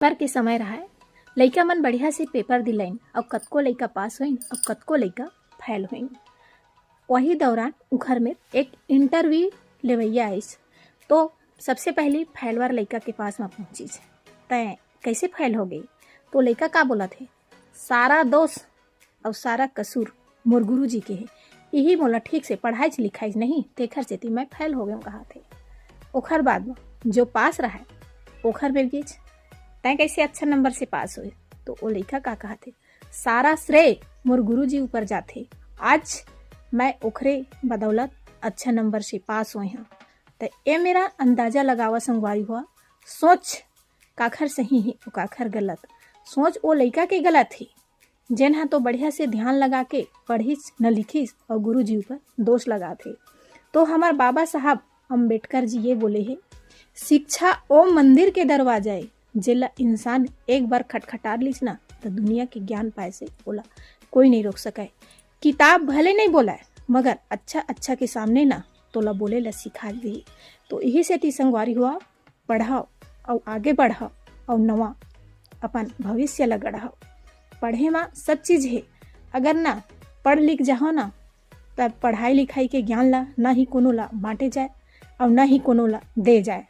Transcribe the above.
Paper के समय रहा है, लइका मन बढ़िया से पेपर दिलाइन और कतको लइका पास होइन और कतको लइका फेल होइन। वही दौरान घर में एक इंटरव्यू लेवैया आइस। तो सबसे पहले फैलवार लइका के पास में पहुंचीस। तय कैसे फैल हो गई? तो लइका का बोला थे, सारा दोष और सारा कसूर मोर गुरु जी के है, यही मोला ठीक से पढ़ाई लिखाई नहीं तेखर से मैं फैल हो गए कहा थे। ओखर बाद में जो पास रहा है ओखर बेर गीच तय कैसे अच्छा नंबर से पास हुए। तो वो लइका का कहा थे, सारा श्रेय मोर गुरु जी ऊपर जाते, आज मैं ओखरे बदौलत अच्छा नंबर से पास हुए हैं। तो ये मेरा अंदाजा लगावा संगवारी हुआ, सोच काखर सही है और काखर गलत। सोच वो लइका के गलत थी जिन हा तो बढ़िया से ध्यान लगा के पढ़िस न लिखिस और गुरु जी ऊपर दोष लगा थे। तो हमार बाबा साहब अम्बेडकर जी ये बोले है, शिक्षा ओ मंदिर के दरवाजा है जिला इंसान एक बार खटखटार लिस ना तो दुनिया के ज्ञान पाए से बोला कोई नहीं रोक सके। किताब भले नहीं बोला है मगर अच्छा के सामने ना तोला बोले ला सिखा दी। तो यही से ती संगवारी हुआ, पढ़ाओ और आगे बढ़ाओ और नवा अपन भविष्य ला गढ़ाओ। पढ़े में सब चीज़ है, अगर ना पढ़ लिख जाओ ना तब पढ़ाई लिखाई के ज्ञान ला ना ही कोनो ला बांटे जाए और ना ही कोनो ला दे जाए।